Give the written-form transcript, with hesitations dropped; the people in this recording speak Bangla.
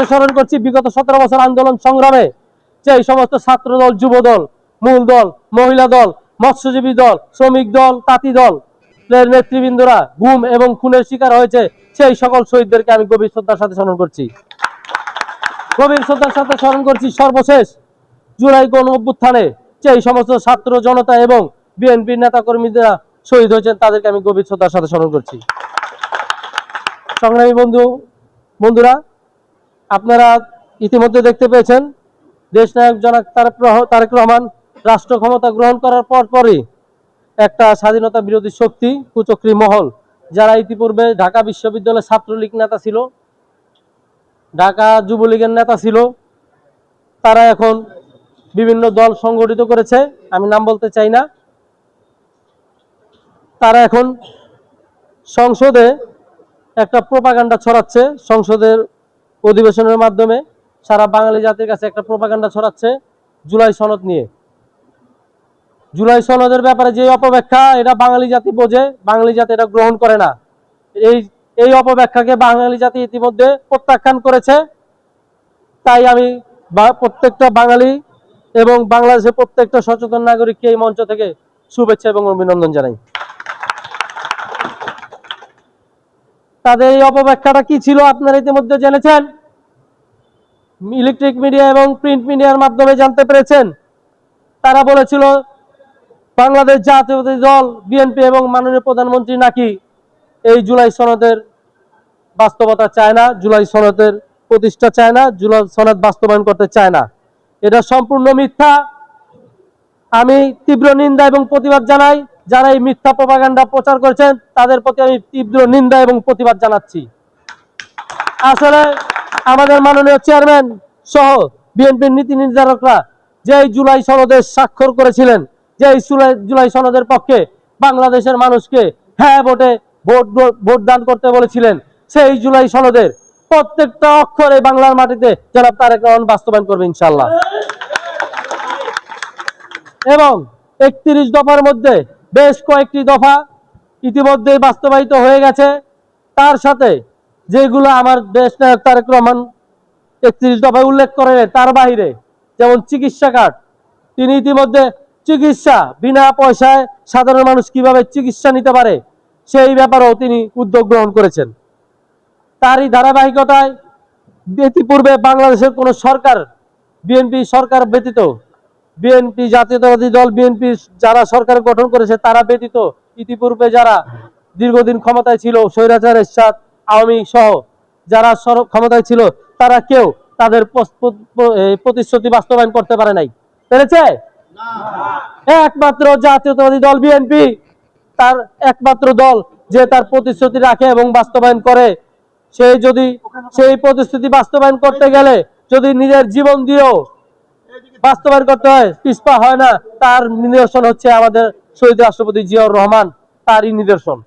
সাথে স্মরণ করছি বিগত 17 বছর আন্দোলন সংগ্রামে যে এই সমস্ত ছাত্র দল, যুব দল, মূল দল, মহিলা দল, মৎস্যজীবী দল, শ্রমিক দল, তাঁতি দল নেতৃবৃন্দরা গুম এবং খুনের শিকার হয়েছে, সেই সকল শহীদদেরকে আমি গভীর শ্রদ্ধার সাথে স্মরণ করছি। গভীর শ্রদ্ধার সাথে স্মরণ করছি সর্বশেষ জুলাই গণ অভ্যুত্থানে যে সমস্ত ছাত্র জনতা এবং বিএনপির নেতা কর্মীরা শহীদ হয়েছেন, তাদেরকে আমি গভীর শ্রদ্ধার সাথে স্মরণ করছি। সংগ্রামী বন্ধুরা, আপনারা ইতিমধ্যে দেখতে পেয়েছেন দেশনায়ক জনাব তারেক রহমান রাষ্ট্র ক্ষমতা গ্রহণ করার পরই একটা স্বাধীনতা বিরোধী শক্তি, কুচক্রী মহল, যারা ইতিপূর্বে ঢাকা বিশ্ববিদ্যালয়ের ছাত্রলীগ নেতা ছিল, ঢাকা যুবলীগের নেতা ছিল, তারা এখন বিভিন্ন দল সংগঠিত করেছে, আমি নাম বলতে চাই না। তারা এখন সংসদে একটা প্রোপাগান্ডা ছড়াচ্ছে, সংসদের অধিবেশনের মাধ্যমে সারা বাঙালি জাতির কাছে একটা প্রোপাগান্ডা ছড়াচ্ছে জুলাই সনদ নিয়ে। জুলাই সনদের ব্যাপারে যে অপব্যাখ্যা, এটা বাঙালি জাতি বোঝে, বাঙালি জাতি এটা গ্রহণ করে না। এই অপব্যাখ্যাকে বাঙালি জাতি ইতিমধ্যে প্রত্যাখ্যান করেছে। তাই আমি প্রত্যেকটা বাঙালি এবং বাংলাদেশের প্রত্যেকটা সচেতন নাগরিককে এই মঞ্চ থেকে শুভেচ্ছা এবং অভিনন্দন জানাই। তাদের এই অপব্যাখ্যাটা কি ছিল আপনারা ইতিমধ্যে জেনেছেন, ইলেকট্রিক মিডিয়া এবং প্রিন্ট মিডিয়ার মাধ্যমে জানতে পেরেছেন। তারা বলেছিল বাংলাদেশ জাতীয়তাবাদী দল বিএনপি এবং মাননীয় প্রধানমন্ত্রী নাকি এই জুলাই সনদের বাস্তবতা চায় না, জুলাই সনদের প্রতিষ্ঠা চায় না, জুলাই সনদ বাস্তবায়ন করতে চায় না। এটা সম্পূর্ণ মিথ্যা। আমি তীব্র নিন্দা এবং প্রতিবাদ জানাই। যারা এই মিথ্যা প্রপাগান্ডা প্রচার করেছেন তাদের প্রতি আমি তীব্র নিন্দা এবং প্রতিবাদ জানাচ্ছি। আসলে আমাদের মাননীয় চেয়ারম্যান সহ বিএনপির নীতি নির্ধারকরা যে জুলাই সনদে স্বাক্ষর করেছিলেন, যে জুলাই সনদের পক্ষে বাংলাদেশের মানুষকে হ্যাঁ ভোটে ভোট দান করতে বলেছিলেন, সেই জুলাই সনদের প্রত্যেকটা অক্ষর এই বাংলার মাটিতে জনাব তারেক রহমান বাস্তবায়ন করবে ইনশাআল্লাহ। এবং 31 দফার মধ্যে বেশ কয়েকটি দফা ইতিমধ্যে বাস্তবায়িত হয়ে গেছে। তার সাথে যেগুলো আমার দেশ নায়ক তারেক রহমান 31 দফায় উল্লেখ করেন, তার বাইরে যেমন চিকিৎসা কার্ড, তিনি ইতিমধ্যে চিকিৎসা বিনা পয়সায় সাধারণ মানুষ কিভাবে চিকিৎসা নিতে পারে সেই ব্যাপারেও তিনি উদ্যোগ গ্রহণ করেছেন। তারই ধারাবাহিকতায় ইতিপূর্বে বাংলাদেশের কোন সরকার, বিএনপি সরকার ব্যতীত, বিএনপি জাতীয়তাবাদী দল বিএনপি যারা সরকার গঠন করেছে তারা ব্যতীত ইতিপূর্বে যারা দীর্ঘদিন ক্ষমতায় ছিল, স্বৈরাচার এরশাদ, আওয়ামী সহ যারা ক্ষমতায় ছিল, তারা কেউ তাদের প্রতিশ্রুতি বাস্তবায়ন করতে পারে নাই। পেরেছে? একমাত্র জাতীয়তাবাদী দল বিএনপি তার একমাত্র দল যে তার প্রতিশ্রুতি রাখে এবং বাস্তবায়ন করে। সেই যদি সেই প্রতিশ্রুতি বাস্তবায়ন করতে গেলে যদি নিজের জীবন দিয়েও বাস্তবায়ন করতে হয়, পিছপা হয় না। তার নিদর্শন হচ্ছে আমাদের শহীদ রাষ্ট্রপতি জিয়াউর রহমান, তারই নিদর্শন।